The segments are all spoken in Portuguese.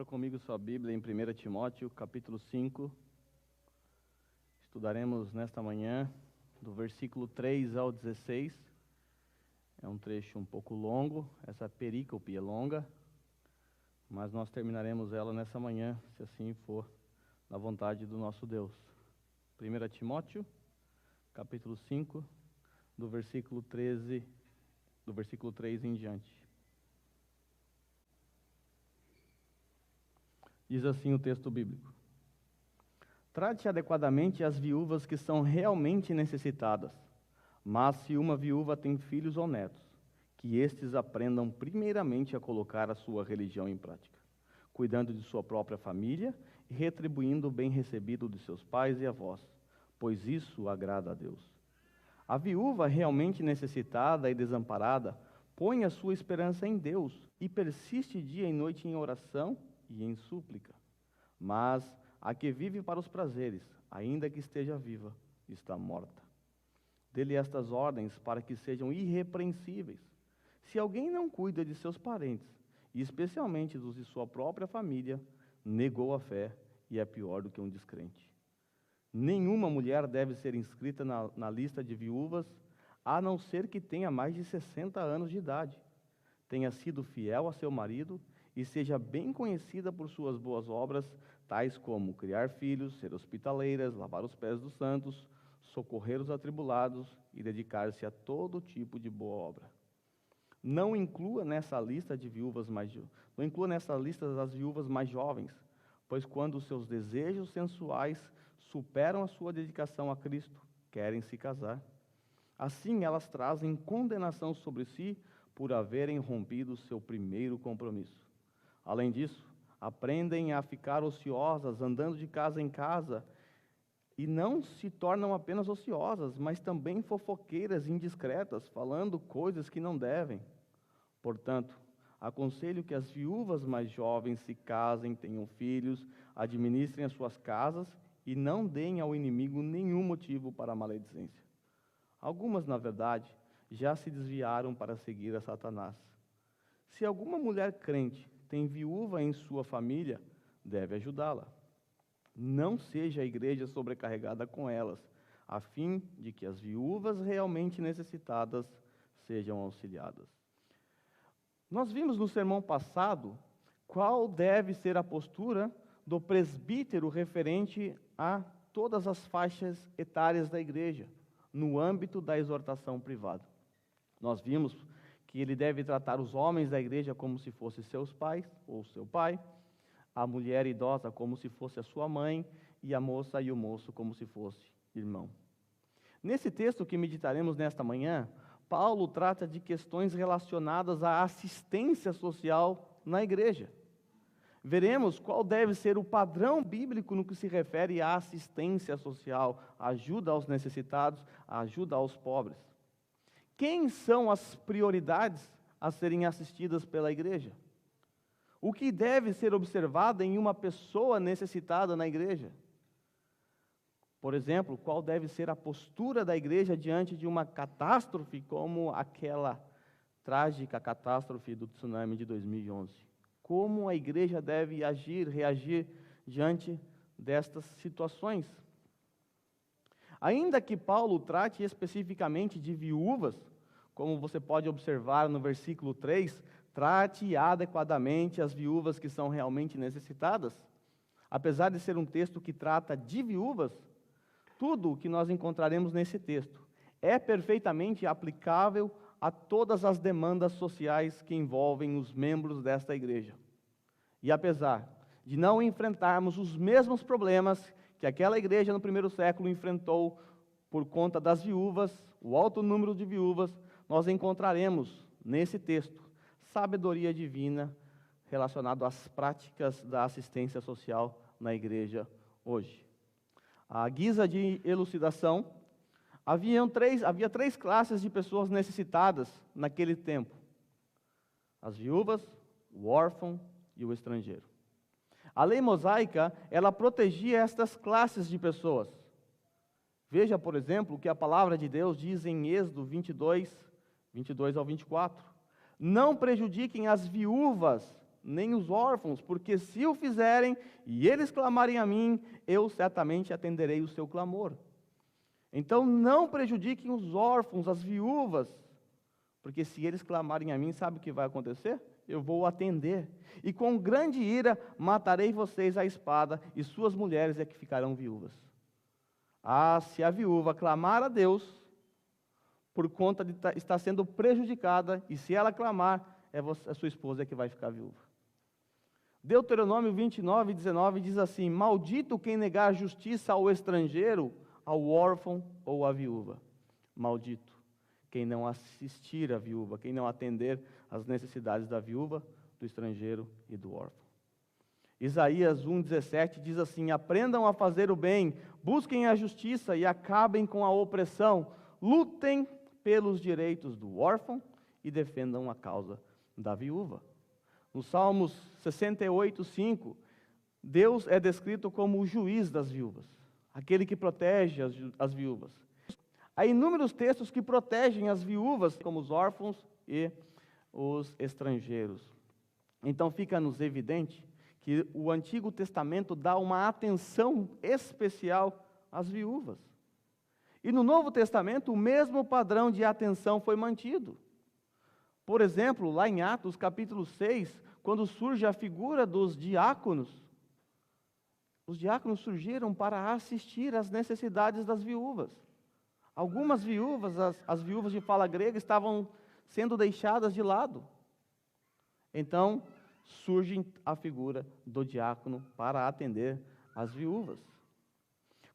Abra comigo sua Bíblia em 1 Timóteo, capítulo 5. Estudaremos nesta manhã, do versículo 3 ao 16. É um trecho um pouco longo, essa perícope é longa, mas nós terminaremos ela nessa manhã, se assim for, na vontade do nosso Deus. 1 Timóteo, capítulo 5, do versículo 13, do versículo 3 em diante. Diz assim o texto bíblico: Trate adequadamente as viúvas que são realmente necessitadas, mas se uma viúva tem filhos ou netos, que estes aprendam primeiramente a colocar a sua religião em prática, cuidando de sua própria família e retribuindo o bem recebido de seus pais e avós, pois isso agrada a Deus. A viúva realmente necessitada e desamparada põe a sua esperança em Deus e persiste dia e noite em oração e em súplica. Mas a que vive para os prazeres, ainda que esteja viva, está morta. Dê-lhe estas ordens para que sejam irrepreensíveis. Se alguém não cuida de seus parentes, e especialmente dos de sua própria família, negou a fé e é pior do que um descrente. Nenhuma mulher deve ser inscrita na lista de viúvas, a não ser que tenha mais de 60 anos de idade, tenha sido fiel a seu marido e seja bem conhecida por suas boas obras, tais como criar filhos, ser hospitaleiras, lavar os pés dos santos, socorrer os atribulados e dedicar-se a todo tipo de boa obra. Não inclua nessa lista as viúvas mais jovens, pois quando os seus desejos sensuais superam a sua dedicação a Cristo, querem se casar. Assim elas trazem condenação sobre si por haverem rompido seu primeiro compromisso. Além disso, aprendem a ficar ociosas, andando de casa em casa, e não se tornam apenas ociosas, mas também fofoqueiras e indiscretas, falando coisas que não devem. Portanto, aconselho que as viúvas mais jovens se casem, tenham filhos, administrem as suas casas e não deem ao inimigo nenhum motivo para a maledicência. Algumas, na verdade, já se desviaram para seguir a Satanás. Se alguma mulher crente tem viúva em sua família, deve ajudá-la. Não seja a igreja sobrecarregada com elas, a fim de que as viúvas realmente necessitadas sejam auxiliadas. Nós vimos no sermão passado qual deve ser a postura do presbítero referente a todas as faixas etárias da igreja, no âmbito da exortação privada. Nós vimos que ele deve tratar os homens da igreja como se fossem seus pais ou seu pai, a mulher idosa como se fosse a sua mãe e a moça e o moço como se fosse irmão. Nesse texto que meditaremos nesta manhã, Paulo trata de questões relacionadas à assistência social na igreja. Veremos qual deve ser o padrão bíblico no que se refere à assistência social, ajuda aos necessitados, ajuda aos pobres. Quem são as prioridades a serem assistidas pela igreja? O que deve ser observado em uma pessoa necessitada na igreja? Por exemplo, qual deve ser a postura da igreja diante de uma catástrofe como aquela trágica catástrofe do tsunami de 2011? Como a igreja deve agir, reagir diante destas situações? Ainda que Paulo trate especificamente de viúvas, como você pode observar no versículo 3, trate adequadamente as viúvas que são realmente necessitadas. Apesar de ser um texto que trata de viúvas, tudo o que nós encontraremos nesse texto é perfeitamente aplicável a todas as demandas sociais que envolvem os membros desta igreja. E apesar de não enfrentarmos os mesmos problemas que aquela igreja no primeiro século enfrentou por conta das viúvas, o alto número de viúvas, nós encontraremos nesse texto sabedoria divina relacionada às práticas da assistência social na igreja hoje. À guisa de elucidação, havia três classes de pessoas necessitadas naquele tempo: as viúvas, o órfão e o estrangeiro. A lei mosaica, ela protegia estas classes de pessoas. Veja, por exemplo, o que a palavra de Deus diz em Êxodo 22 ao 24. Não prejudiquem as viúvas nem os órfãos, porque se o fizerem e eles clamarem a mim, eu certamente atenderei o seu clamor. Então não prejudiquem os órfãos, as viúvas, porque se eles clamarem a mim, sabe o que vai acontecer? Eu vou atender, e com grande ira matarei vocês à espada, e suas mulheres é que ficarão viúvas. Ah, se a viúva clamar a Deus, por conta de estar sendo prejudicada, e se ela clamar, a sua esposa é que vai ficar viúva. Deuteronômio 29, 19 diz assim: maldito quem negar justiça ao estrangeiro, ao órfão ou à viúva. Maldito quem não assistir à viúva, quem não atender às necessidades da viúva, do estrangeiro e do órfão. Isaías 1,17 diz assim: aprendam a fazer o bem, busquem a justiça e acabem com a opressão, lutem pelos direitos do órfão e defendam a causa da viúva. No Salmos 68, 5, Deus é descrito como o juiz das viúvas, aquele que protege as viúvas. Há inúmeros textos que protegem as viúvas, como os órfãos e os estrangeiros. Então fica-nos evidente que o Antigo Testamento dá uma atenção especial às viúvas. E no Novo Testamento, o mesmo padrão de atenção foi mantido. Por exemplo, lá em Atos capítulo 6, quando surge a figura dos diáconos, os diáconos surgiram para assistir às necessidades das viúvas. Algumas viúvas, as viúvas de fala grega, estavam sendo deixadas de lado. Então, surge a figura do diácono para atender as viúvas.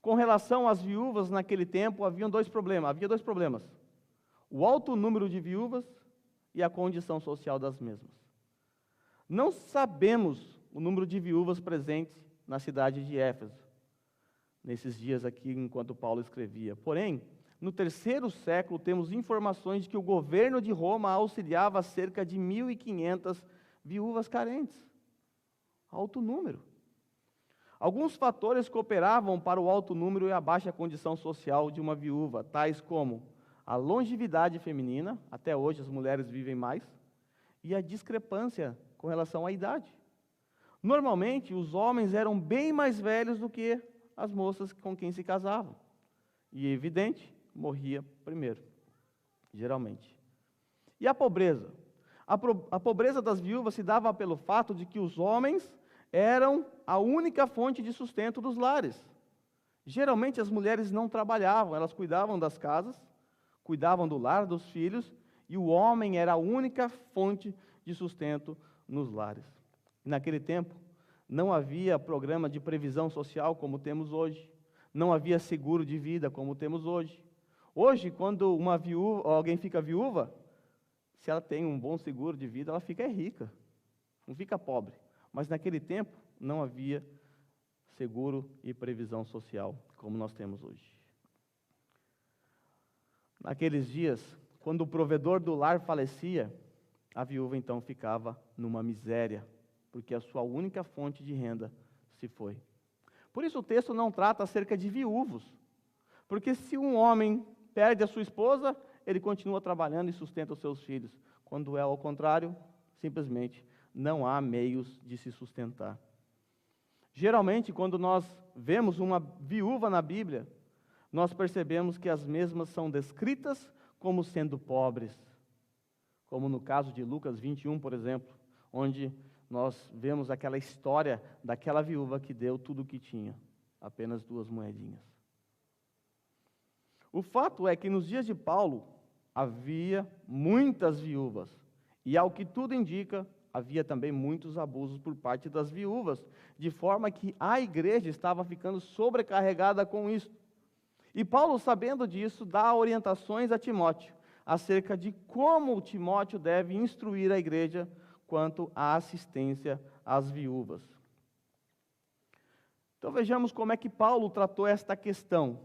Com relação às viúvas, naquele tempo, havia dois problemas. O alto número de viúvas e a condição social das mesmas. Não sabemos o número de viúvas presentes na cidade de Éfeso, nesses dias aqui, enquanto Paulo escrevia. Porém, no 3º século, temos informações de que o governo de Roma auxiliava cerca de 1.500 viúvas carentes. Alto número. Alguns fatores cooperavam para o alto número e a baixa condição social de uma viúva, tais como a longevidade feminina, até hoje as mulheres vivem mais, e a discrepância com relação à idade. Normalmente, os homens eram bem mais velhos do que as moças com quem se casavam. E, evidente, morria primeiro, geralmente. E a pobreza? A pobreza das viúvas se dava pelo fato de que os homens eram a única fonte de sustento dos lares. Geralmente as mulheres não trabalhavam, elas cuidavam das casas, cuidavam do lar, dos filhos, e o homem era a única fonte de sustento nos lares. E naquele tempo, não havia programa de previsão social como temos hoje, não havia seguro de vida como temos hoje. Hoje, quando alguém fica viúva, se ela tem um bom seguro de vida, ela fica rica, não fica pobre. Mas naquele tempo, não havia seguro e previsão social como nós temos hoje. Naqueles dias, quando o provedor do lar falecia, a viúva então ficava numa miséria, porque a sua única fonte de renda se foi. Por isso o texto não trata acerca de viúvos, porque se um homem perde a sua esposa, ele continua trabalhando e sustenta os seus filhos. Quando é ao contrário, simplesmente não há meios de se sustentar. Geralmente, quando nós vemos uma viúva na Bíblia, nós percebemos que as mesmas são descritas como sendo pobres, como no caso de Lucas 21, por exemplo, onde nós vemos aquela história daquela viúva que deu tudo o que tinha, apenas 2 moedinhas. O fato é que nos dias de Paulo havia muitas viúvas, e ao que tudo indica, havia também muitos abusos por parte das viúvas, de forma que a igreja estava ficando sobrecarregada com isso. E Paulo, sabendo disso, dá orientações a Timóteo acerca de como Timóteo deve instruir a igreja quanto à assistência às viúvas. Então vejamos como é que Paulo tratou esta questão.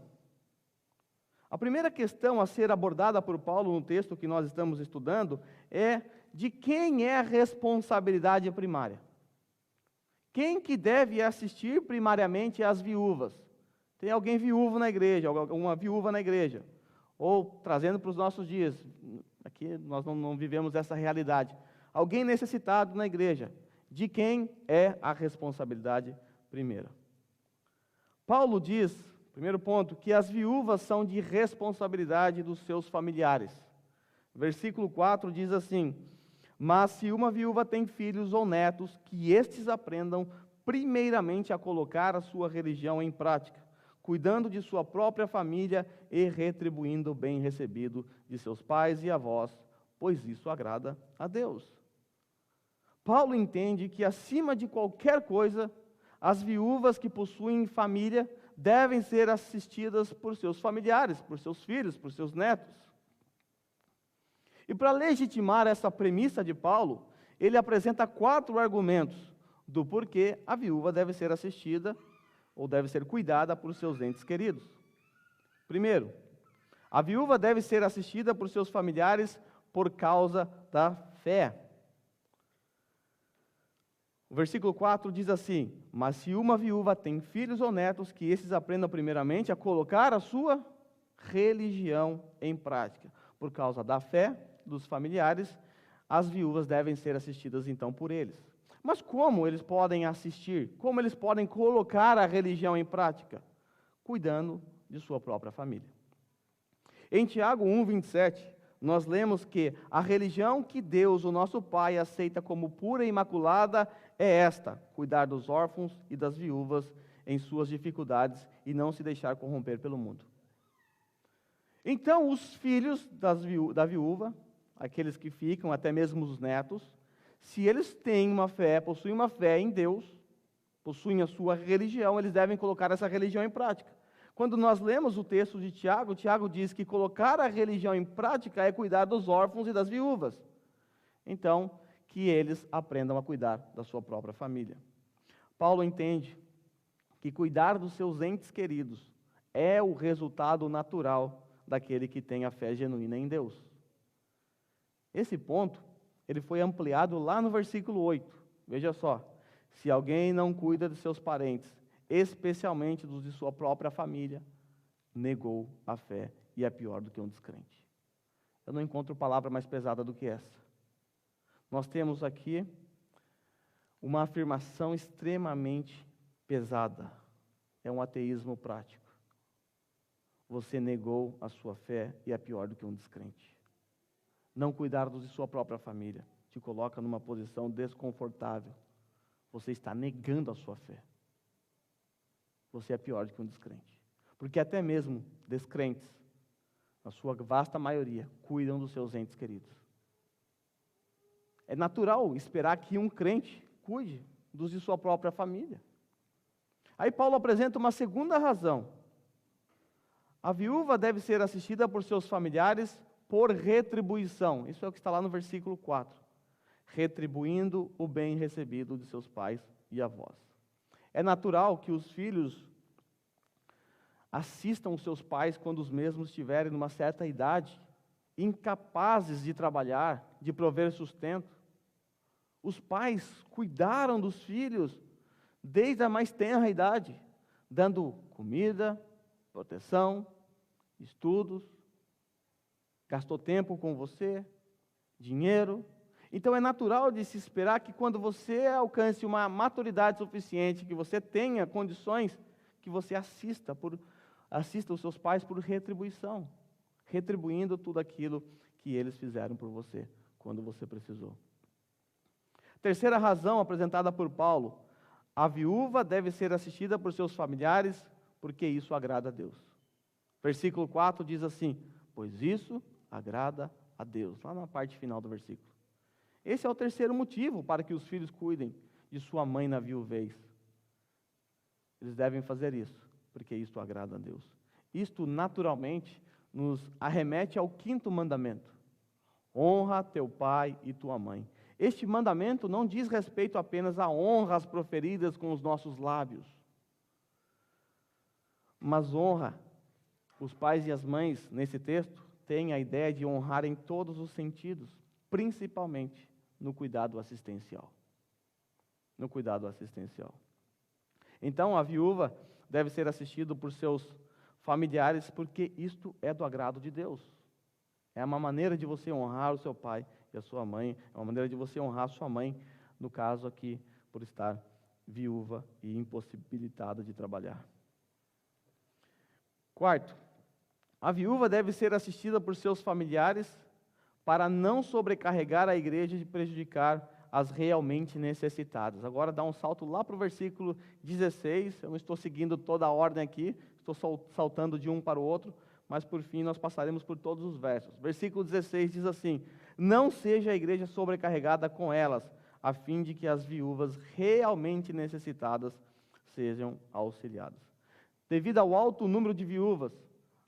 A primeira questão a ser abordada por Paulo no texto que nós estamos estudando é de quem é a responsabilidade primária. Quem que deve assistir primariamente às viúvas? Tem alguém viúvo na igreja, uma viúva na igreja. Ou, trazendo para os nossos dias, aqui nós não vivemos essa realidade. Alguém necessitado na igreja. De quem é a responsabilidade primeira? Paulo diz, primeiro ponto, que as viúvas são de responsabilidade dos seus familiares. Versículo 4 diz assim: mas se uma viúva tem filhos ou netos, que estes aprendam primeiramente a colocar a sua religião em prática, cuidando de sua própria família e retribuindo o bem recebido de seus pais e avós, pois isso agrada a Deus. Paulo entende que, acima de qualquer coisa, as viúvas que possuem família devem ser assistidas por seus familiares, por seus filhos, por seus netos. E para legitimar essa premissa de Paulo, ele apresenta 4 argumentos do porquê a viúva deve ser assistida ou deve ser cuidada por seus entes queridos. Primeiro, a viúva deve ser assistida por seus familiares por causa da fé. O versículo 4 diz assim: mas se uma viúva tem filhos ou netos, que esses aprendam primeiramente a colocar a sua religião em prática. Por causa da fé dos familiares, as viúvas devem ser assistidas então por eles. Mas como eles podem assistir? Como eles podem colocar a religião em prática? Cuidando de sua própria família. Em Tiago 1:27, nós lemos que a religião que Deus, o nosso Pai, aceita como pura e imaculada é esta: cuidar dos órfãos e das viúvas em suas dificuldades e não se deixar corromper pelo mundo. Então, os filhos da viúva, aqueles que ficam, até mesmo os netos, se eles têm uma fé, possuem uma fé em Deus, possuem a sua religião, eles devem colocar essa religião em prática. Quando nós lemos o texto de Tiago, Tiago diz que colocar a religião em prática é cuidar dos órfãos e das viúvas. Então, que eles aprendam a cuidar da sua própria família. Paulo entende que cuidar dos seus entes queridos é o resultado natural daquele que tem a fé genuína em Deus. Esse ponto, ele foi ampliado lá no versículo 8. Veja só: se alguém não cuida de seus parentes, especialmente dos de sua própria família, negou a fé e é pior do que um descrente. Eu não encontro palavra mais pesada do que essa. Nós temos aqui uma afirmação extremamente pesada. É um ateísmo prático. Você negou a sua fé e é pior do que um descrente. Não cuidar dos de sua própria família te coloca numa posição desconfortável. Você está negando a sua fé. Você é pior do que um descrente. Porque até mesmo descrentes, na sua vasta maioria, cuidam dos seus entes queridos. É natural esperar que um crente cuide dos de sua própria família. Aí Paulo apresenta uma segunda razão. A viúva deve ser assistida por seus familiares por retribuição. Isso é o que está lá no versículo 4. Retribuindo o bem recebido de seus pais e avós. É natural que os filhos assistam os seus pais quando os mesmos estiverem numa certa idade, incapazes de trabalhar, de prover sustento. Os pais cuidaram dos filhos desde a mais tenra idade, dando comida, proteção, estudos, gastou tempo com você, dinheiro. Então é natural de se esperar que quando você alcance uma maturidade suficiente, que você tenha condições, que você assista os seus pais por retribuição, retribuindo tudo aquilo que eles fizeram por você, quando você precisou. Terceira razão apresentada por Paulo: a viúva deve ser assistida por seus familiares, porque isso agrada a Deus. Versículo 4 diz assim: pois isso agrada a Deus, lá na parte final do versículo. Esse é o terceiro motivo para que os filhos cuidem de sua mãe na viuvez. Eles devem fazer isso, porque isto agrada a Deus. Isto, naturalmente, nos arremete ao 5º mandamento: honra teu pai e tua mãe. Este mandamento não diz respeito apenas a honras proferidas com os nossos lábios, mas honra, os pais e as mães, nesse texto, têm a ideia de honrar em todos os sentidos, principalmente no cuidado assistencial. No cuidado assistencial. Então, a viúva deve ser assistida por seus familiares, porque isto é do agrado de Deus. É uma maneira de você honrar o seu pai e a sua mãe, é uma maneira de você honrar a sua mãe no caso aqui, por estar viúva e impossibilitada de trabalhar. Quarto, a viúva deve ser assistida por seus familiares para não sobrecarregar a igreja e prejudicar as realmente necessitadas. Agora dá um salto lá para o versículo 16, eu não estou seguindo toda a ordem aqui, estou saltando de um para o outro, mas por fim nós passaremos por todos os versos. Versículo 16 diz assim: não seja a igreja sobrecarregada com elas, a fim de que as viúvas realmente necessitadas sejam auxiliadas. Devido ao alto número de viúvas,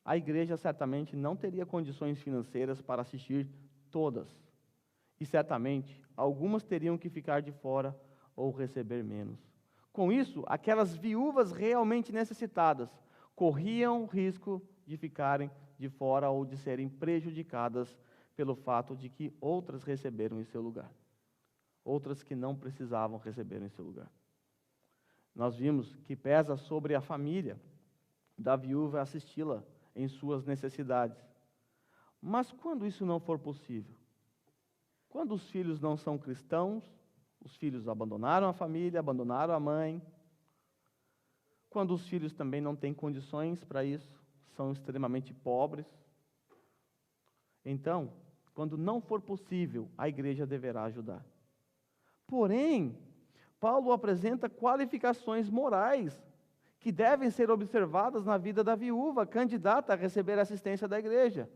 a igreja certamente não teria condições financeiras para assistir todas. E certamente, algumas teriam que ficar de fora ou receber menos. Com isso, aquelas viúvas realmente necessitadas corriam risco de ficarem de fora ou de serem prejudicadas pelo fato de que outras receberam em seu lugar. Outras que não precisavam receber em seu lugar. Nós vimos que pesa sobre a família da viúva assisti-la em suas necessidades. Mas quando isso não for possível? Quando os filhos não são cristãos, os filhos abandonaram a família, abandonaram a mãe. Quando os filhos também não têm condições para isso, são extremamente pobres. Então, quando não for possível, a igreja deverá ajudar. Porém, Paulo apresenta qualificações morais que devem ser observadas na vida da viúva candidata a receber a assistência da igreja.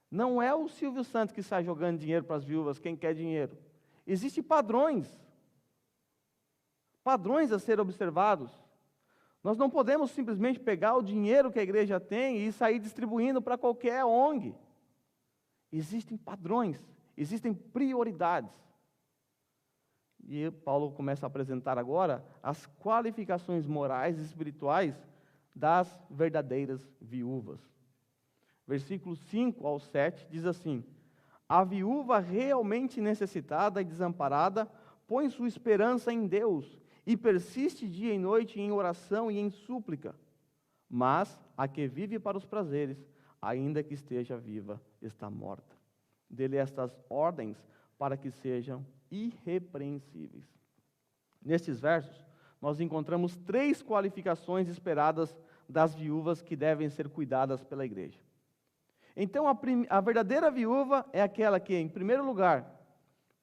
Não é o Silvio Santos que sai jogando dinheiro para as viúvas, quem quer dinheiro. Existem padrões a ser observados. Nós não podemos simplesmente pegar o dinheiro que a igreja tem e sair distribuindo para qualquer ONG. Existem padrões, existem prioridades. E Paulo começa a apresentar agora as qualificações morais e espirituais das verdadeiras viúvas. Versículos 5 ao 7 diz assim: a viúva realmente necessitada e desamparada põe sua esperança em Deus e persiste dia e noite em oração e em súplica. Mas a que vive para os prazeres, ainda que esteja viva, está morta. Dele estas ordens para que sejam irrepreensíveis. Nestes versos, nós encontramos 3 qualificações esperadas das viúvas que devem ser cuidadas pela igreja. Então, a verdadeira viúva é aquela que, em primeiro lugar,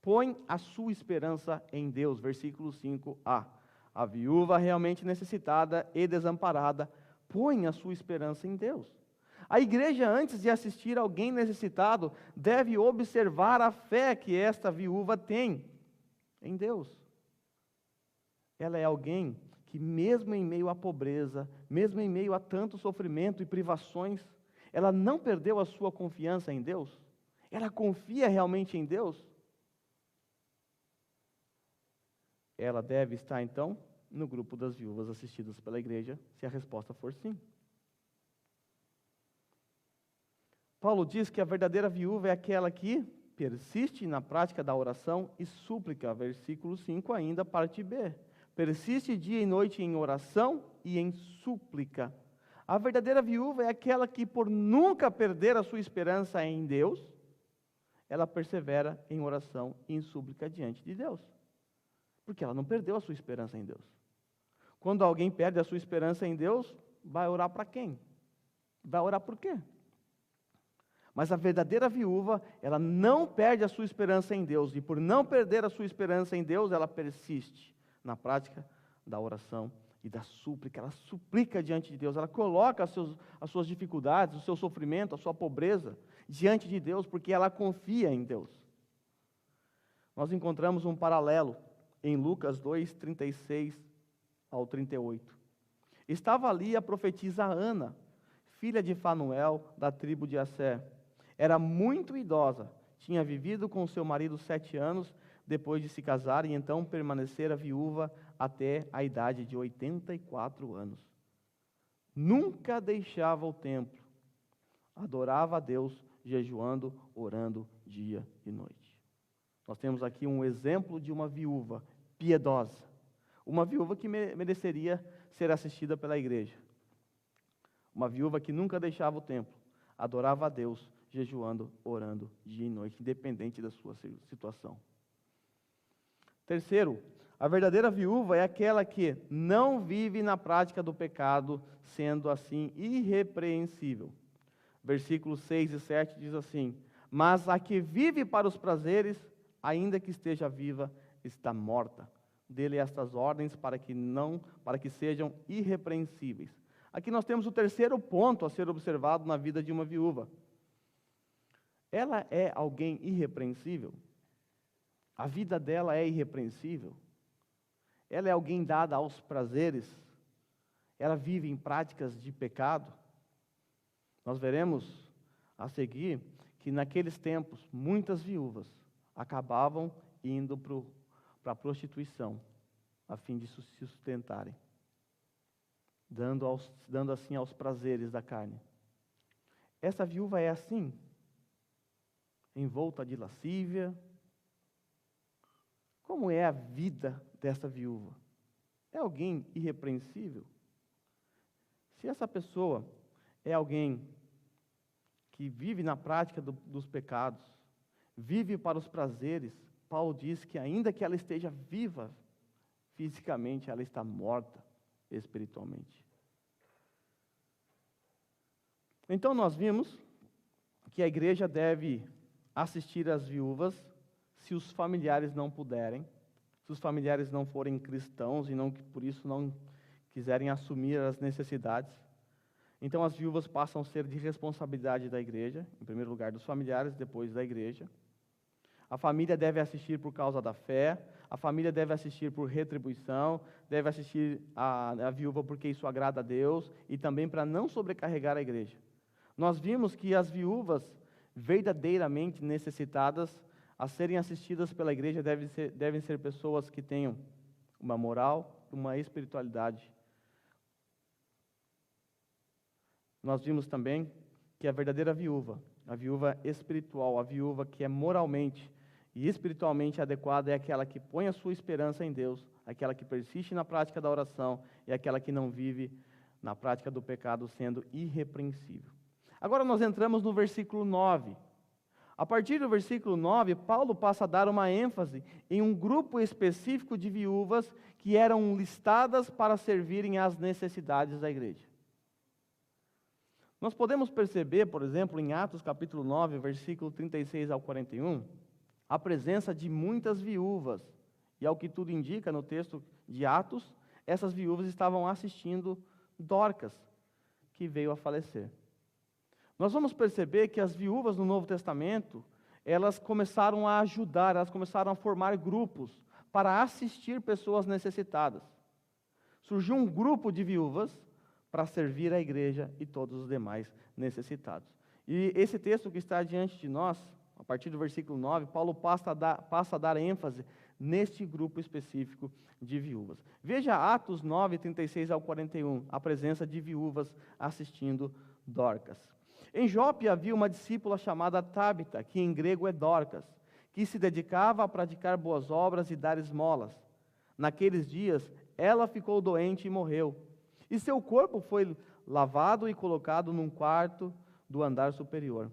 põe a sua esperança em Deus. Versículo 5a. A viúva realmente necessitada e desamparada põe a sua esperança em Deus. A igreja, antes de assistir alguém necessitado, deve observar a fé que esta viúva tem em Deus. Ela é alguém que, mesmo em meio à pobreza, mesmo em meio a tanto sofrimento e privações, ela não perdeu a sua confiança em Deus? Ela confia realmente em Deus? Ela deve estar, então, no grupo das viúvas assistidas pela igreja, se a resposta for sim. Paulo diz que a verdadeira viúva é aquela que persiste na prática da oração e súplica, versículo 5 ainda, parte B. Persiste dia e noite em oração e em súplica. A verdadeira viúva é aquela que, por nunca perder a sua esperança em Deus, ela persevera em oração e em súplica diante de Deus. Porque ela não perdeu a sua esperança em Deus. Quando alguém perde a sua esperança em Deus, vai orar para quem? Vai orar por quê? Mas a verdadeira viúva, ela não perde a sua esperança em Deus. E por não perder a sua esperança em Deus, ela persiste na prática da oração e da súplica. Ela suplica diante de Deus. Ela coloca as suas dificuldades, o seu sofrimento, a sua pobreza diante de Deus, porque ela confia em Deus. Nós encontramos um paralelo em Lucas 2, 36 ao 38. Estava ali a profetisa Ana, filha de Fanuel, da tribo de Asser. Era muito idosa, tinha vivido com seu marido 7 anos, depois de se casar, e então permanecera viúva até a idade de 84 anos. Nunca deixava o templo, adorava a Deus, jejuando, orando dia e noite. Nós temos aqui um exemplo de uma viúva piedosa, uma viúva que mereceria ser assistida pela igreja. Uma viúva que nunca deixava o templo, adorava a Deus, jejuando, orando dia e noite, independente da sua situação. Terceiro, a verdadeira viúva é aquela que não vive na prática do pecado, sendo assim irrepreensível. Versículos 6 e 7 diz assim: mas a que vive para os prazeres, ainda que esteja viva, está morta. Dele estas ordens para que sejam irrepreensíveis. Aqui nós temos o terceiro ponto a ser observado na vida de uma viúva. Ela é alguém irrepreensível? A vida dela é irrepreensível? Ela é alguém dada aos prazeres? Ela vive em práticas de pecado? Nós veremos a seguir que naqueles tempos muitas viúvas acabavam indo para a prostituição, a fim de se sustentarem, dando assim aos prazeres da carne. Essa viúva é assim, envolta de lascívia. Como é a vida dessa viúva? É alguém irrepreensível? Se essa pessoa é alguém que vive na prática dos pecados, vive para os prazeres, Paulo diz que ainda que ela esteja viva fisicamente, ela está morta espiritualmente. Então nós vimos que a igreja deve assistir às viúvas se os familiares não puderem, se os familiares não forem cristãos e por isso não quiserem assumir as necessidades. Então as viúvas passam a ser de responsabilidade da igreja, em primeiro lugar dos familiares, depois da igreja. A família deve assistir por causa da fé, a família deve assistir por retribuição, deve assistir a viúva porque isso agrada a Deus e também para não sobrecarregar a igreja. Nós vimos que as viúvas verdadeiramente necessitadas a serem assistidas pela igreja devem ser pessoas que tenham uma moral, uma espiritualidade. Nós vimos também que a verdadeira viúva, a viúva espiritual, a viúva que é moralmente e espiritualmente adequada é aquela que põe a sua esperança em Deus, aquela que persiste na prática da oração e aquela que não vive na prática do pecado sendo irrepreensível. Agora nós entramos no versículo 9. A partir do versículo 9, Paulo passa a dar uma ênfase em um grupo específico de viúvas que eram listadas para servirem às necessidades da igreja. Nós podemos perceber, por exemplo, em Atos capítulo 9, versículo 36 ao 41, a presença de muitas viúvas. E ao que tudo indica no texto de Atos, essas viúvas estavam assistindo Dorcas, que veio a falecer. Nós vamos perceber que as viúvas no Novo Testamento, elas começaram a ajudar, elas começaram a formar grupos para assistir pessoas necessitadas. Surgiu um grupo de viúvas para servir a igreja e todos os demais necessitados. E esse texto que está diante de nós, a partir do versículo 9, Paulo passa a dar ênfase neste grupo específico de viúvas. Veja Atos 9, 36 ao 41, a presença de viúvas assistindo Dorcas. Em Jope havia uma discípula chamada Tábita, que em grego é Dorcas, que se dedicava a praticar boas obras e dar esmolas. Naqueles dias, ela ficou doente e morreu. E seu corpo foi lavado e colocado num quarto do andar superior.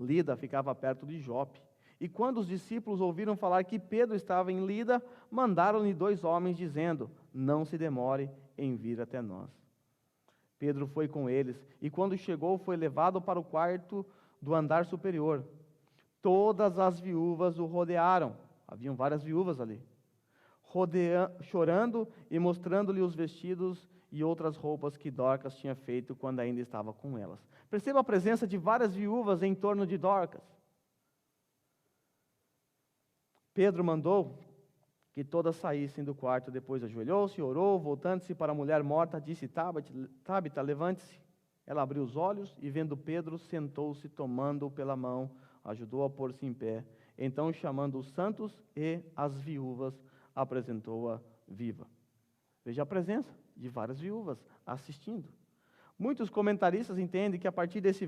Lida ficava perto de Jope. E quando os discípulos ouviram falar que Pedro estava em Lida, mandaram-lhe 2 homens, dizendo: não se demore em vir até nós. Pedro foi com eles, e quando chegou, foi levado para o quarto do andar superior. Todas as viúvas o rodearam. Haviam várias viúvas ali. Chorando e mostrando-lhe os vestidos e outras roupas que Dorcas tinha feito quando ainda estava com elas. Perceba a presença de várias viúvas em torno de Dorcas. Pedro mandou que todas saíssem do quarto, depois ajoelhou-se, orou, voltando-se para a mulher morta, disse: Tábita, levante-se. Ela abriu os olhos e, vendo Pedro, sentou-se, tomando-o pela mão, ajudou a pôr-se em pé. Então, chamando os santos e as viúvas, apresentou-a viva. Veja a presença de várias viúvas assistindo. Muitos comentaristas entendem que a partir desse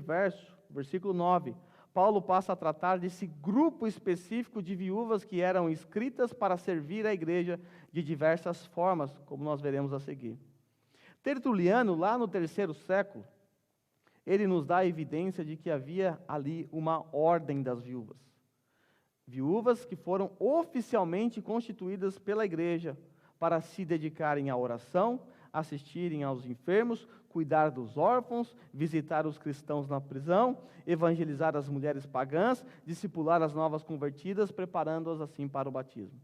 versículo 9, Paulo passa a tratar desse grupo específico de viúvas que eram escritas para servir a igreja de diversas formas, como nós veremos a seguir. Tertuliano, lá no 3º século, ele nos dá a evidência de que havia ali uma ordem das viúvas. Viúvas que foram oficialmente constituídas pela igreja para se dedicarem à oração, assistirem aos enfermos, cuidar dos órfãos, visitar os cristãos na prisão, evangelizar as mulheres pagãs, discipular as novas convertidas, preparando-as assim para o batismo.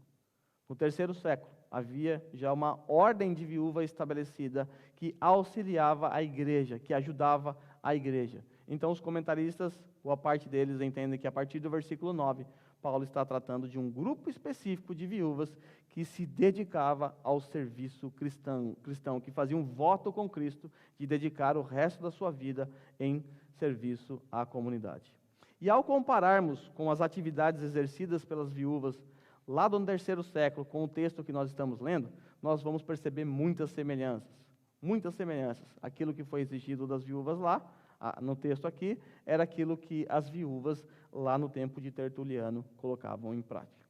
No terceiro século, havia já uma ordem de viúva estabelecida que auxiliava a igreja, que ajudava a igreja. Então, os comentaristas, boa parte deles, entendem que a partir do versículo 9, Paulo está tratando de um grupo específico de viúvas que se dedicava ao serviço cristão, que fazia um voto com Cristo de dedicar o resto da sua vida em serviço à comunidade. E ao compararmos com as atividades exercidas pelas viúvas lá do terceiro século com o texto que nós estamos lendo, nós vamos perceber muitas semelhanças. Muitas semelhanças. Aquilo que foi exigido das viúvas lá, no texto aqui, era aquilo que as viúvas lá no tempo de Tertuliano colocavam em prática.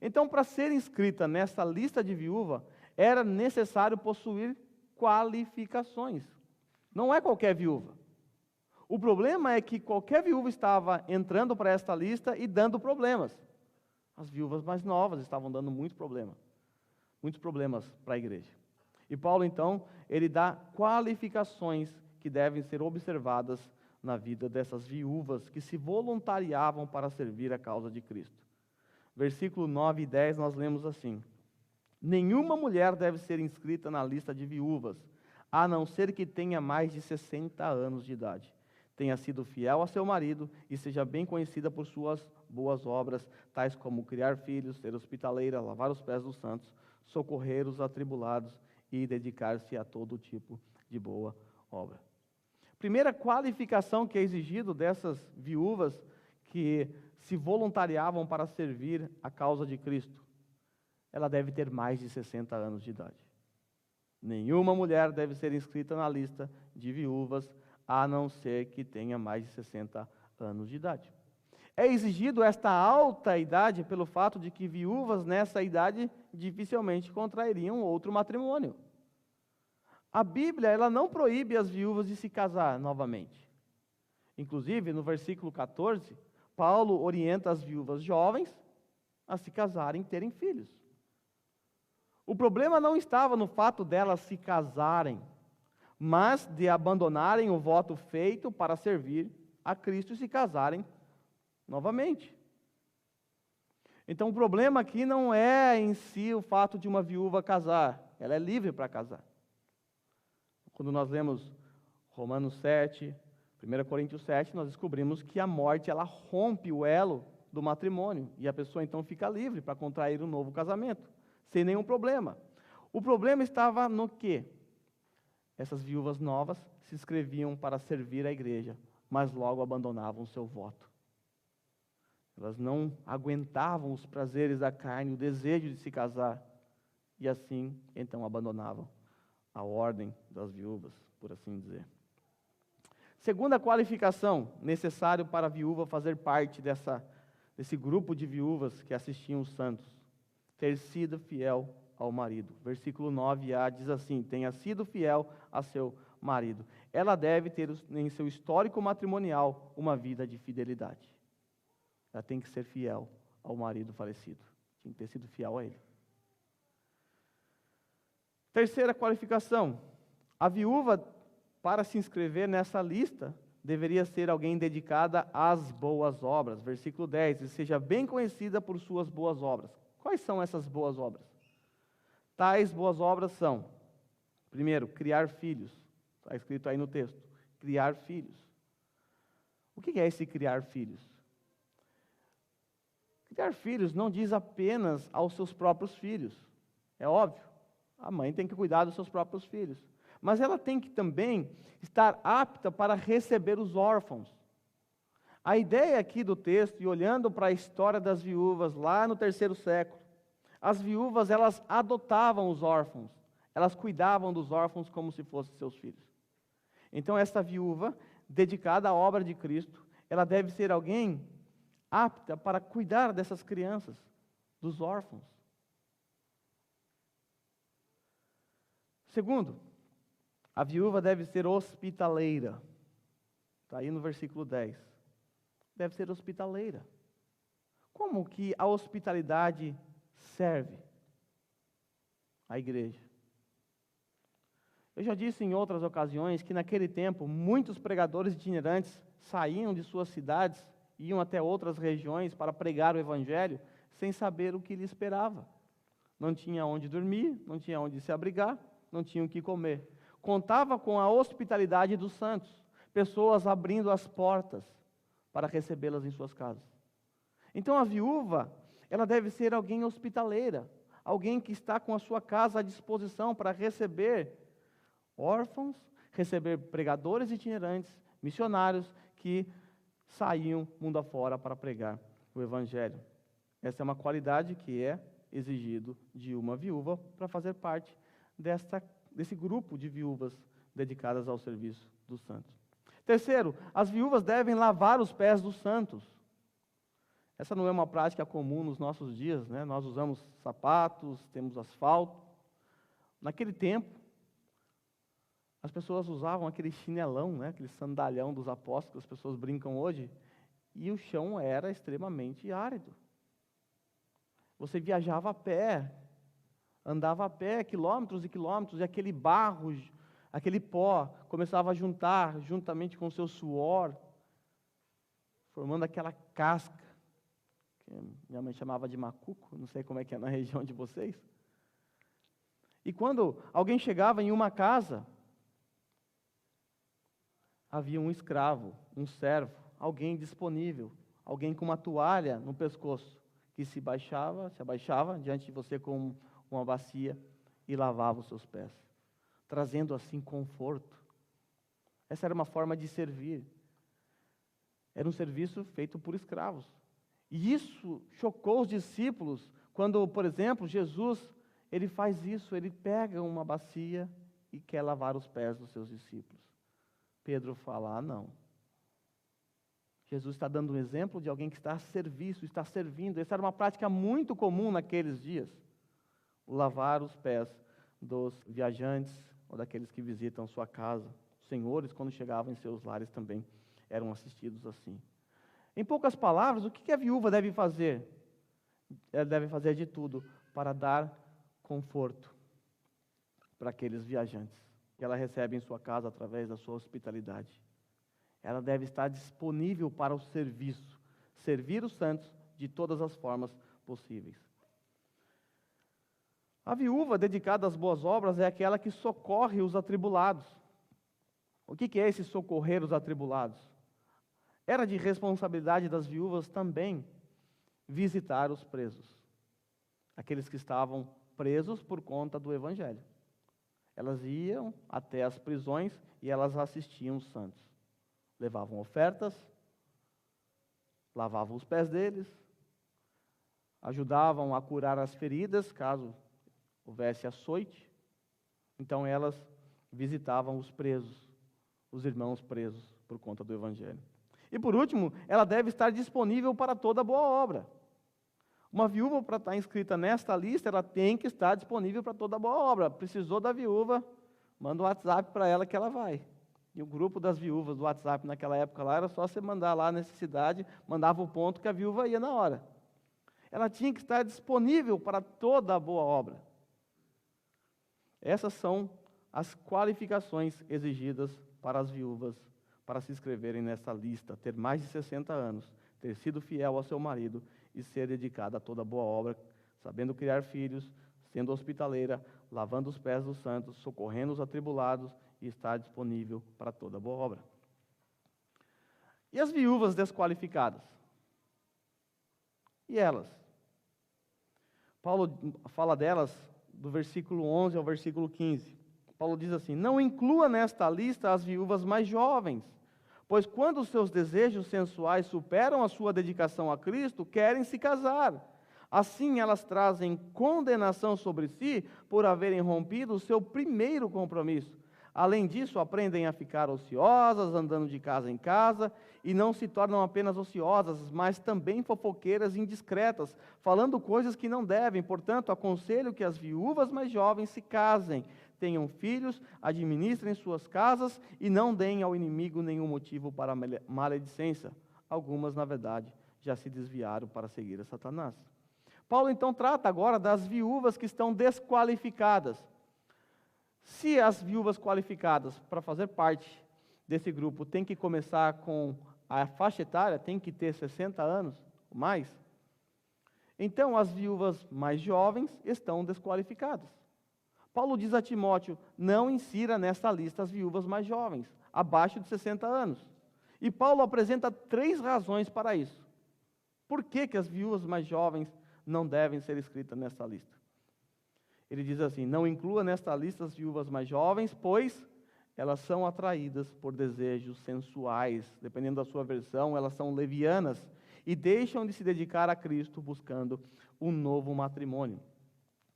Então, para ser inscrita nessa lista de viúva, era necessário possuir qualificações. Não é qualquer viúva. O problema é que qualquer viúva estava entrando para esta lista e dando problemas. As viúvas mais novas estavam dando muitos problemas para a igreja. E Paulo, então, ele dá qualificações que devem ser observadas na vida dessas viúvas que se voluntariavam para servir a causa de Cristo. Versículo 9 e 10 nós lemos assim: nenhuma mulher deve ser inscrita na lista de viúvas, a não ser que tenha mais de 60 anos de idade, tenha sido fiel a seu marido e seja bem conhecida por suas boas obras, tais como criar filhos, ser hospitaleira, lavar os pés dos santos, socorrer os atribulados e dedicar-se a todo tipo de boa obra. Primeira qualificação que é exigido dessas viúvas que se voluntariavam para servir a causa de Cristo, ela deve ter mais de 60 anos de idade. Nenhuma mulher deve ser inscrita na lista de viúvas, a não ser que tenha mais de 60 anos de idade. É exigido esta alta idade pelo fato de que viúvas nessa idade dificilmente contrairiam outro matrimônio. A Bíblia, ela não proíbe as viúvas de se casar novamente. Inclusive, no versículo 14, Paulo orienta as viúvas jovens a se casarem e terem filhos. O problema não estava no fato delas se casarem, mas de abandonarem o voto feito para servir a Cristo e se casarem novamente. Então, o problema aqui não é em si o fato de uma viúva casar, ela é livre para casar. Quando nós lemos Romanos 7, 1 Coríntios 7, nós descobrimos que a morte, ela rompe o elo do matrimônio, e a pessoa então fica livre para contrair um novo casamento, sem nenhum problema. O problema estava no quê? Essas viúvas novas se inscreviam para servir a igreja, mas logo abandonavam o seu voto. Elas não aguentavam os prazeres da carne, o desejo de se casar, e assim, então, abandonavam a ordem das viúvas, por assim dizer. Segunda qualificação necessária para a viúva fazer parte desse grupo de viúvas que assistiam os santos: ter sido fiel ao marido. Versículo 9a diz assim: tenha sido fiel a seu marido. Ela deve ter em seu histórico matrimonial uma vida de fidelidade. Ela tem que ser fiel ao marido falecido. Tinha que ter sido fiel a ele. Terceira qualificação: a viúva, para se inscrever nessa lista, deveria ser alguém dedicada às boas obras. Versículo 10, e seja bem conhecida por suas boas obras. Quais são essas boas obras? Tais boas obras são, primeiro, criar filhos. Está escrito aí no texto, criar filhos. O que é esse criar filhos? Criar filhos não diz apenas aos seus próprios filhos. É óbvio, a mãe tem que cuidar dos seus próprios filhos. Mas ela tem que também estar apta para receber os órfãos. A ideia aqui do texto, e olhando para a história das viúvas lá no terceiro século, as viúvas, elas adotavam os órfãos, elas cuidavam dos órfãos como se fossem seus filhos. Então, essa viúva, dedicada à obra de Cristo, ela deve ser alguém apta para cuidar dessas crianças, dos órfãos. Segundo, a viúva deve ser hospitaleira. Está aí no versículo 10. Deve ser hospitaleira. Como que a hospitalidade serve à igreja? Eu já disse em outras ocasiões que naquele tempo muitos pregadores itinerantes saíam de suas cidades, iam até outras regiões para pregar o evangelho sem saber o que lhe esperava. Não tinha onde dormir, não tinha onde se abrigar, não tinha o que comer. Contava com a hospitalidade dos santos, pessoas abrindo as portas para recebê-las em suas casas. Então a viúva, ela deve ser alguém hospitaleira, alguém que está com a sua casa à disposição para receber órfãos, receber pregadores itinerantes, missionários que saíam mundo afora para pregar o evangelho. Essa é uma qualidade que é exigido de uma viúva para fazer parte desse grupo de viúvas dedicadas ao serviço dos santos. Terceiro, as viúvas devem lavar os pés dos santos. Essa não é uma prática comum nos nossos dias, né? Nós usamos sapatos, temos asfalto. Naquele tempo, as pessoas usavam aquele chinelão, né? Aquele sandalhão dos apóstolos, que as pessoas brincam hoje, e o chão era extremamente árido. Você viajava a pé, andava a pé, quilômetros e quilômetros, e aquele barro, aquele pó, começava a juntar juntamente com o seu suor, formando aquela casca, que minha mãe chamava de macuco, não sei como é que é na região de vocês. E quando alguém chegava em uma casa, havia um escravo, um servo, alguém disponível, alguém com uma toalha no pescoço, que se abaixava diante de você com uma bacia e lavava os seus pés, trazendo assim conforto. Essa era uma forma de servir. Era um serviço feito por escravos. E isso chocou os discípulos, quando, por exemplo, Jesus, ele faz isso, ele pega uma bacia e quer lavar os pés dos seus discípulos. Pedro fala, não. Jesus está dando um exemplo de alguém que está a serviço, está servindo. Essa era uma prática muito comum naqueles dias. O lavar os pés dos viajantes ou daqueles que visitam sua casa. Os senhores, quando chegavam em seus lares, também eram assistidos assim. Em poucas palavras, o que a viúva deve fazer? Ela deve fazer de tudo para dar conforto para aqueles viajantes que ela recebe em sua casa através da sua hospitalidade. Ela deve estar disponível para o serviço, servir os santos de todas as formas possíveis. A viúva dedicada às boas obras é aquela que socorre os atribulados. O que é esse socorrer os atribulados? Era de responsabilidade das viúvas também visitar os presos, aqueles que estavam presos por conta do evangelho. Elas iam até as prisões e elas assistiam os santos. Levavam ofertas, lavavam os pés deles, ajudavam a curar as feridas, caso houvesse açoite. Então elas visitavam os presos, os irmãos presos por conta do evangelho. E por último, ela deve estar disponível para toda boa obra. Uma viúva, para estar inscrita nesta lista, ela tem que estar disponível para toda boa obra. Precisou da viúva, manda um WhatsApp para ela que ela vai. E o grupo das viúvas do WhatsApp naquela época lá, era só você mandar lá a necessidade, mandava o ponto que a viúva ia na hora. Ela tinha que estar disponível para toda a boa obra. Essas são as qualificações exigidas para as viúvas para se inscreverem nessa lista: ter mais de 60 anos, ter sido fiel ao seu marido e ser dedicada a toda boa obra, sabendo criar filhos, sendo hospitaleira, lavando os pés dos santos, socorrendo os atribulados e estar disponível para toda boa obra. E as viúvas desqualificadas? E elas? Paulo fala delas do versículo 11 ao versículo 15. Paulo diz assim: não inclua nesta lista as viúvas mais jovens, pois quando os seus desejos sensuais superam a sua dedicação a Cristo, querem se casar. Assim elas trazem condenação sobre si por haverem rompido o seu primeiro compromisso. Além disso, aprendem a ficar ociosas, andando de casa em casa, e não se tornam apenas ociosas, mas também fofoqueiras e indiscretas, falando coisas que não devem. Portanto, aconselho que as viúvas mais jovens se casem, tenham filhos, administrem suas casas e não deem ao inimigo nenhum motivo para maledicência. Algumas, na verdade, já se desviaram para seguir a Satanás. Paulo então trata agora das viúvas que estão desqualificadas. Se as viúvas qualificadas para fazer parte desse grupo têm que começar com a faixa etária, tem que ter 60 anos ou mais, então as viúvas mais jovens estão desqualificadas. Paulo diz a Timóteo, não insira nessa lista as viúvas mais jovens, abaixo de 60 anos. E Paulo apresenta 3 razões para isso. Por que as viúvas mais jovens não devem ser inscritas nessa lista? Ele diz assim, não inclua nesta lista as viúvas mais jovens, pois elas são atraídas por desejos sensuais. Dependendo da sua versão, elas são levianas e deixam de se dedicar a Cristo buscando um novo matrimônio.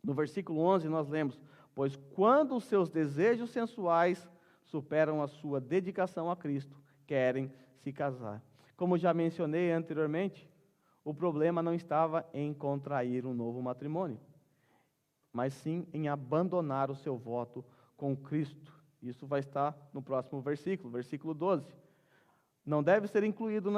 No versículo 11 nós lemos, pois quando os seus desejos sensuais superam a sua dedicação a Cristo, querem se casar. Como já mencionei anteriormente, o problema não estava em contrair um novo matrimônio, mas sim em abandonar o seu voto com Cristo. Isso vai estar no próximo versículo, versículo 12. Não deve ser incluído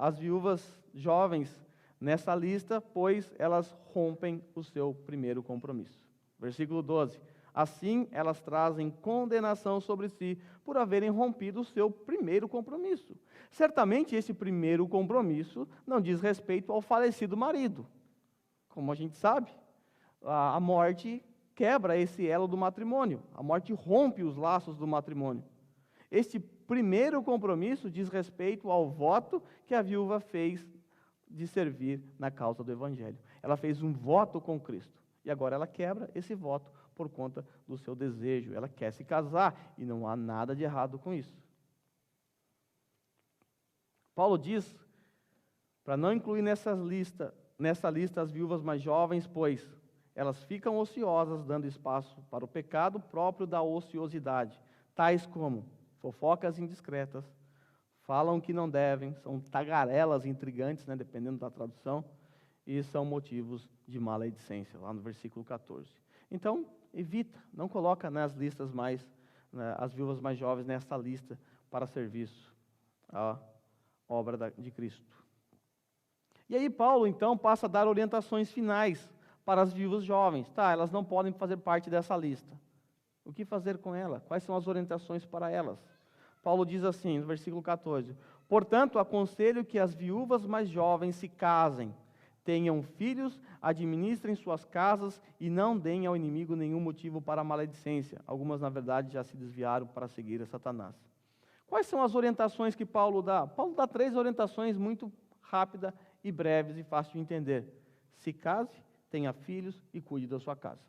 as viúvas jovens nessa lista, pois elas rompem o seu primeiro compromisso. Versículo 12. Assim, elas trazem condenação sobre si por haverem rompido o seu primeiro compromisso. Certamente, esse primeiro compromisso não diz respeito ao falecido marido. Como a gente sabe, a morte quebra esse elo do matrimônio. A morte rompe os laços do matrimônio. Este primeiro compromisso diz respeito ao voto que a viúva fez de servir na causa do Evangelho. Ela fez um voto com Cristo. E agora ela quebra esse voto por conta do seu desejo. Ela quer se casar e não há nada de errado com isso. Paulo diz para não incluir nessa lista as viúvas mais jovens, pois elas ficam ociosas, dando espaço para o pecado próprio da ociosidade, tais como fofocas indiscretas, falam que não devem, são tagarelas intrigantes, dependendo da tradução, e são motivos de maledicência, lá no versículo 14. Então, evita, não coloca nas listas mais, as viúvas mais jovens nessa lista para serviço à obra de Cristo. E aí Paulo, então, passa a dar orientações finais para as viúvas jovens. Elas não podem fazer parte dessa lista. O que fazer com ela? Quais são as orientações para elas? Paulo diz assim, no versículo 14, portanto, aconselho que as viúvas mais jovens se casem, tenham filhos, administrem suas casas e não deem ao inimigo nenhum motivo para a maledicência. Algumas, na verdade, já se desviaram para seguir a Satanás. Quais são as orientações que Paulo dá? Paulo dá 3 orientações muito rápidas e breves e fáceis de entender. Se case, tenha filhos e cuide da sua casa.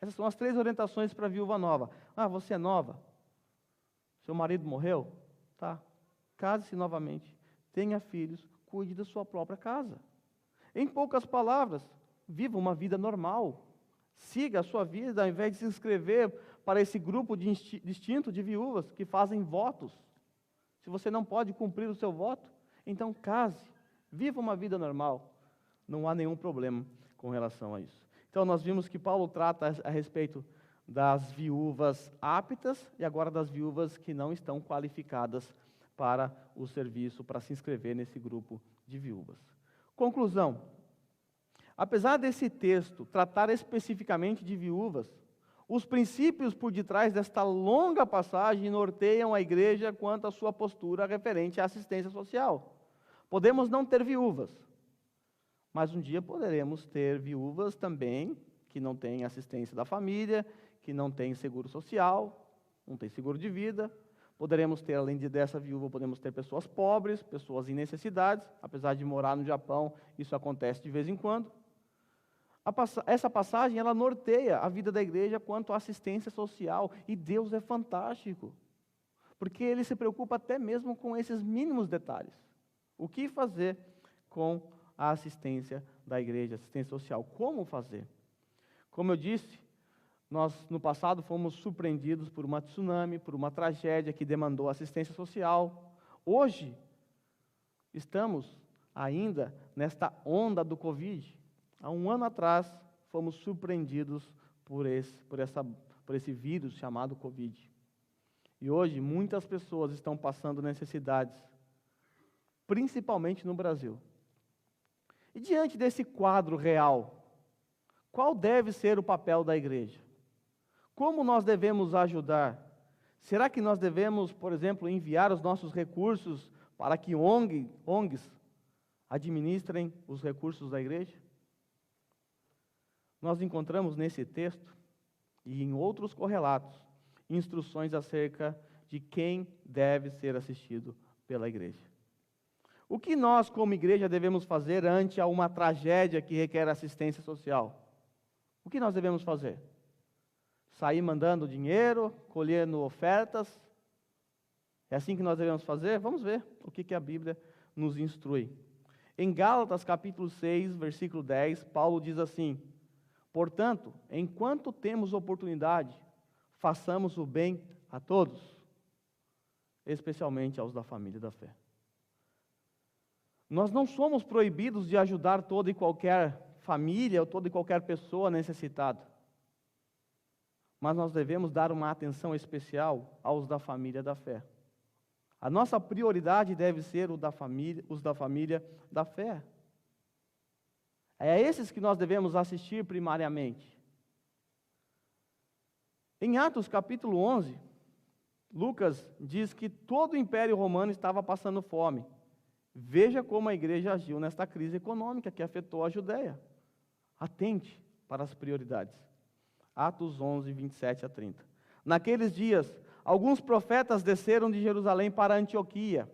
Essas são as 3 orientações para a viúva nova. Você é nova? Seu marido morreu? Case-se novamente, tenha filhos, cuide da sua própria casa. Em poucas palavras, viva uma vida normal. Siga a sua vida, ao invés de se inscrever para esse grupo distinto de viúvas que fazem votos. Se você não pode cumprir o seu voto, então case, viva uma vida normal. Não há nenhum problema com relação a isso. Então nós vimos que Paulo trata a respeito das viúvas aptas e agora das viúvas que não estão qualificadas para o serviço, para se inscrever nesse grupo de viúvas. Conclusão. Apesar desse texto tratar especificamente de viúvas, os princípios por detrás desta longa passagem norteiam a igreja quanto à sua postura referente à assistência social. Podemos não ter viúvas, mas um dia poderemos ter viúvas também que não têm assistência da família, que não têm seguro social, não têm seguro de vida. Poderemos ter, além dessa viúva, podemos ter pessoas pobres, pessoas em necessidades. Apesar de morar no Japão, isso acontece de vez em quando. Essa passagem, ela norteia a vida da igreja quanto à assistência social. E Deus é fantástico, porque Ele se preocupa até mesmo com esses mínimos detalhes. O que fazer com a assistência da igreja, assistência social? Como fazer? Como eu disse, nós no passado fomos surpreendidos por uma tsunami, por uma tragédia que demandou assistência social. Hoje, estamos ainda nesta onda do Covid. Há um ano atrás, fomos surpreendidos por esse vírus chamado Covid. E hoje, muitas pessoas estão passando necessidades. principalmente no Brasil. E diante desse quadro real, qual deve ser o papel da igreja? Como nós devemos ajudar? Será que nós devemos, por exemplo, enviar os nossos recursos para que ONGs administrem os recursos da igreja? Nós encontramos nesse texto e em outros correlatos instruções acerca de quem deve ser assistido pela igreja. O que nós, como igreja, devemos fazer ante uma tragédia que requer assistência social? O que nós devemos fazer? Sair mandando dinheiro, colhendo ofertas? É assim que nós devemos fazer? Vamos ver o que a Bíblia nos instrui. Em Gálatas capítulo 6, versículo 10, Paulo diz assim: portanto, enquanto temos oportunidade, façamos o bem a todos, especialmente aos da família da fé. Nós não somos proibidos de ajudar toda e qualquer família ou toda e qualquer pessoa necessitada, mas nós devemos dar uma atenção especial aos da família da fé. A nossa prioridade deve ser os da família da fé. É a esses que nós devemos assistir primariamente. Em Atos capítulo 11, Lucas diz que todo o Império Romano estava passando fome. Veja como a igreja agiu nesta crise econômica que afetou a Judéia. Atente para as prioridades. Atos 11, 27 a 30. Naqueles dias, alguns profetas desceram de Jerusalém para Antioquia.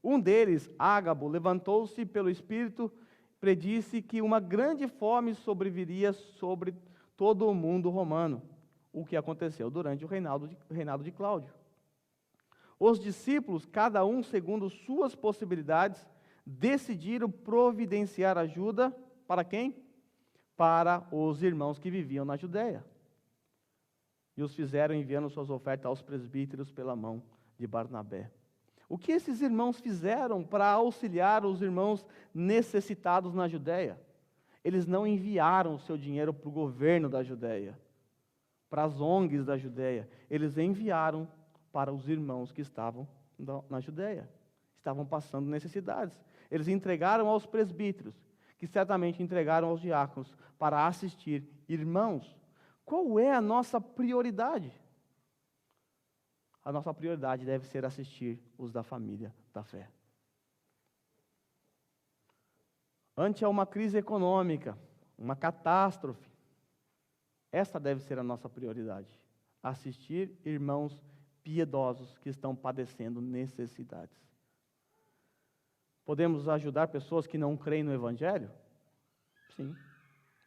Um deles, Ágabo, levantou-se pelo Espírito, predisse que uma grande fome sobreviria sobre todo o mundo romano, o que aconteceu durante o reinado de Cláudio. Os discípulos, cada um segundo suas possibilidades, decidiram providenciar ajuda para quem? Para os irmãos que viviam na Judéia. E os fizeram enviando suas ofertas aos presbíteros pela mão de Barnabé. O que esses irmãos fizeram para auxiliar os irmãos necessitados na Judéia? Eles não enviaram o seu dinheiro para o governo da Judéia, para as ONGs da Judéia. Eles enviaram para os irmãos que estavam na Judéia, estavam passando necessidades. Eles entregaram aos presbíteros, que certamente entregaram aos diáconos, para assistir irmãos. Qual é a nossa prioridade? A nossa prioridade deve ser assistir os da família da fé. Ante uma crise econômica, uma catástrofe, essa deve ser a nossa prioridade. Assistir irmãos piedosos que estão padecendo necessidades. Podemos ajudar pessoas que não creem no Evangelho? Sim.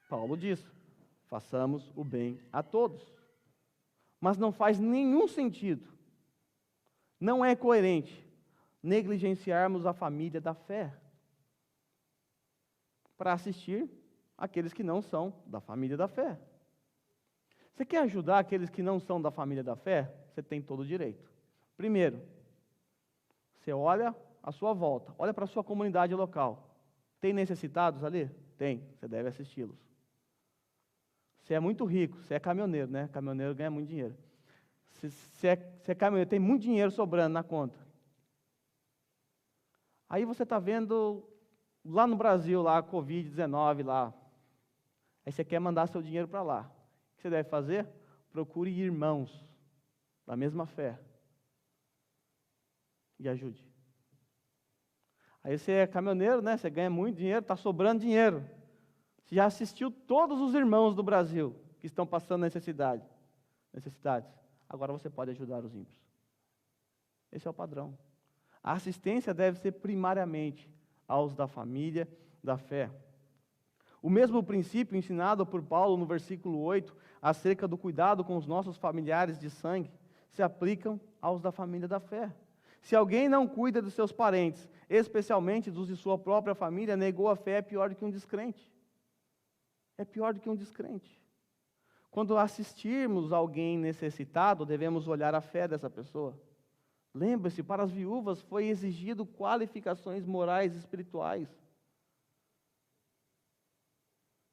Paulo diz: façamos o bem a todos. Mas não faz nenhum sentido, não é coerente, negligenciarmos a família da fé para assistir aqueles que não são da família da fé. Você quer ajudar aqueles que não são da família da fé? Você tem todo o direito. Primeiro, você olha à sua volta, olha para a sua comunidade local. Tem necessitados ali? Tem, você deve assisti-los. Você é muito rico, você é caminhoneiro, né? Caminhoneiro ganha muito dinheiro. Você é caminhoneiro, tem muito dinheiro sobrando na conta. Aí você está vendo lá no Brasil, lá, a Covid-19 lá. Aí você quer mandar seu dinheiro para lá. O que você deve fazer? Procure irmãos da mesma fé e ajude. Aí você é caminhoneiro, né? Você ganha muito dinheiro, está sobrando dinheiro. Você já assistiu todos os irmãos do Brasil que estão passando necessidades. Agora você pode ajudar os ímpios. Esse é o padrão. A assistência deve ser primariamente aos da família da fé. O mesmo princípio ensinado por Paulo no versículo 8, acerca do cuidado com os nossos familiares de sangue, se aplicam aos da família da fé. Se alguém não cuida dos seus parentes, especialmente dos de sua própria família, negou a fé, é pior do que um descrente. É pior do que um descrente. Quando assistirmos alguém necessitado, devemos olhar a fé dessa pessoa. Lembre-se, para as viúvas foi exigido qualificações morais e espirituais.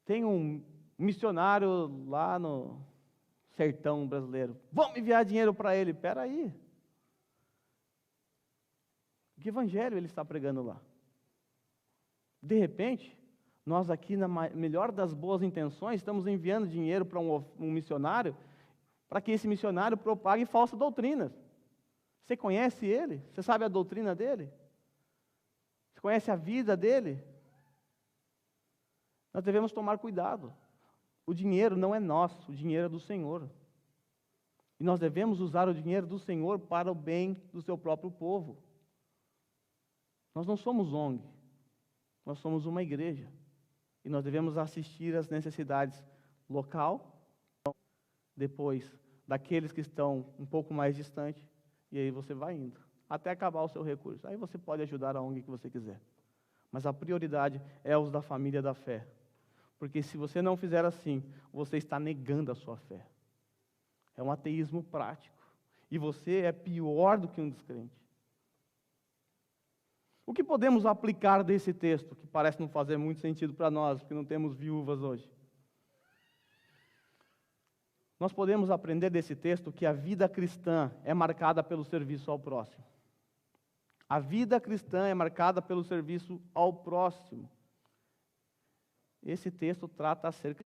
Tem um missionário lá no sertão brasileiro. Vamos enviar dinheiro para ele. Espera aí. Que evangelho ele está pregando lá? De repente, nós aqui, na melhor das boas intenções, estamos enviando dinheiro para um missionário, para que esse missionário propague falsas doutrinas. Você conhece ele? Você sabe a doutrina dele? Você conhece a vida dele? Nós devemos tomar cuidado. O dinheiro não é nosso, o dinheiro é do Senhor. E nós devemos usar o dinheiro do Senhor para o bem do seu próprio povo. Nós não somos ONG, nós somos uma igreja. E nós devemos assistir às necessidades local, depois daqueles que estão um pouco mais distantes, e aí você vai indo, até acabar o seu recurso. Aí você pode ajudar a ONG que você quiser. Mas a prioridade é os da família da fé. Porque se você não fizer assim, você está negando a sua fé. É um ateísmo prático. E você é pior do que um descrente. O que podemos aplicar desse texto, que parece não fazer muito sentido para nós, porque não temos viúvas hoje? Nós podemos aprender desse texto que a vida cristã é marcada pelo serviço ao próximo. A vida cristã é marcada pelo serviço ao próximo. Esse texto trata acerca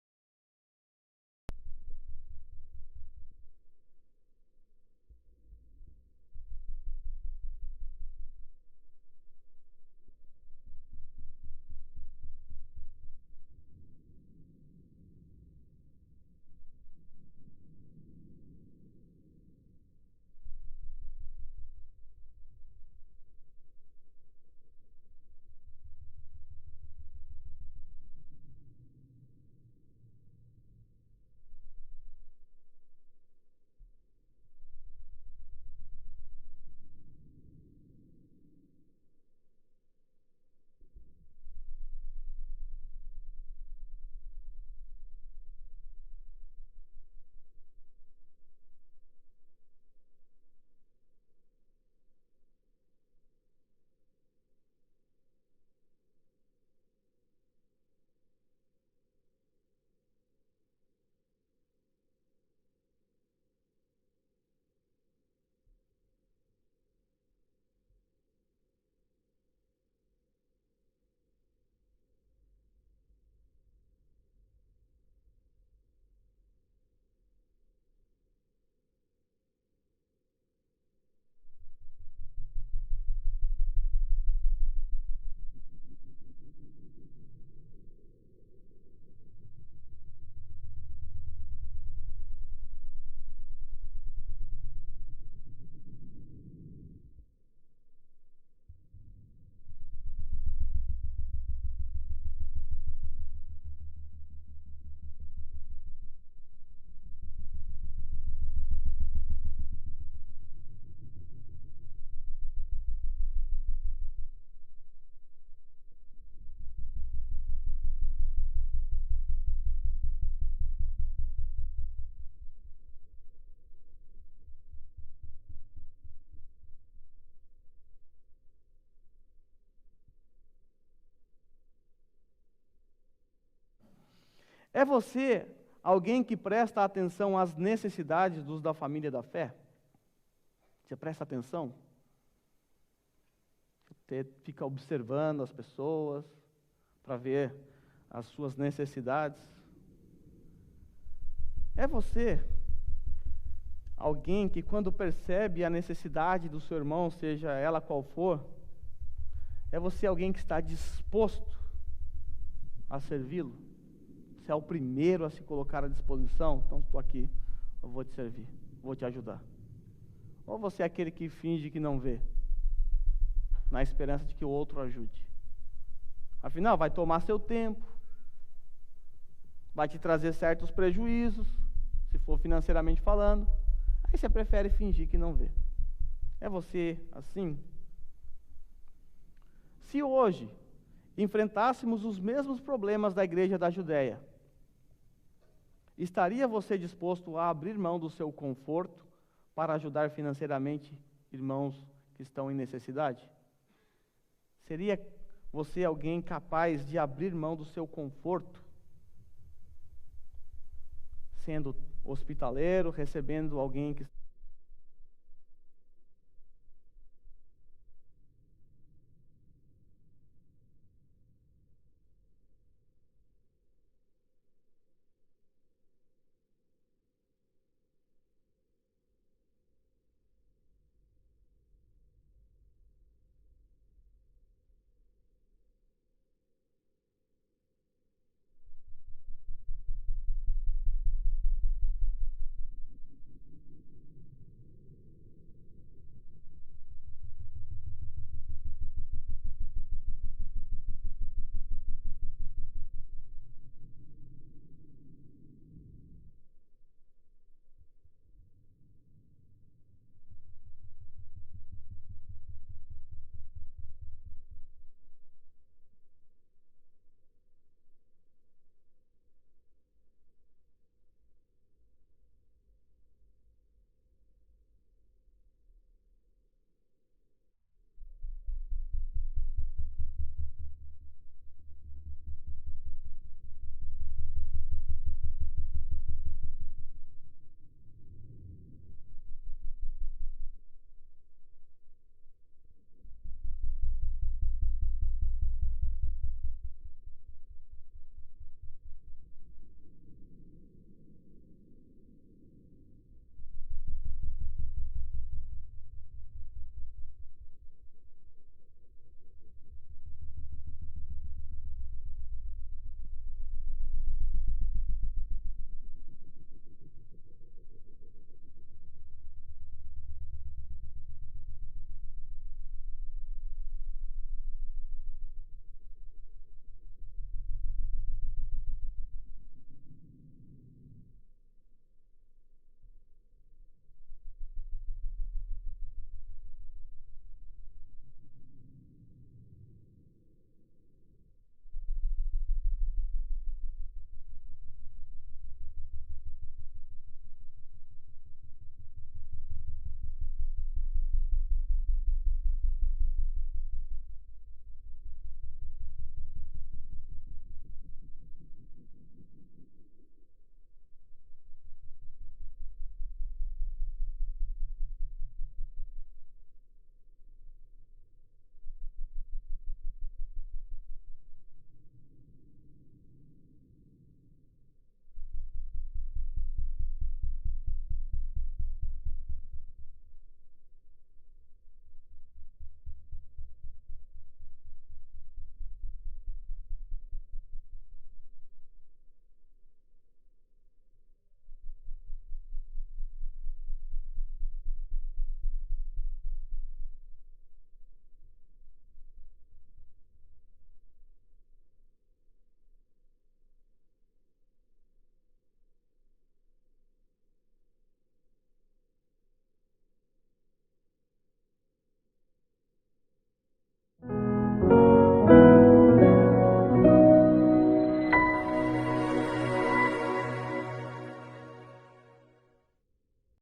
É você alguém que presta atenção às necessidades dos da família da fé? Você presta atenção? Você fica observando as pessoas para ver as suas necessidades? É você alguém que, quando percebe a necessidade do seu irmão, seja ela qual for, é você alguém que está disposto a servi-lo? Você é o primeiro a se colocar à disposição? Então, estou aqui, eu vou te servir, vou te ajudar. Ou você é aquele que finge que não vê, na esperança de que o outro ajude? Afinal, vai tomar seu tempo, vai te trazer certos prejuízos, se for financeiramente falando, aí você prefere fingir que não vê. É você assim? Se hoje enfrentássemos os mesmos problemas da igreja da Judéia, estaria você disposto a abrir mão do seu conforto para ajudar financeiramente irmãos que estão em necessidade? Seria você alguém capaz de abrir mão do seu conforto, sendo hospitaleiro, recebendo alguém que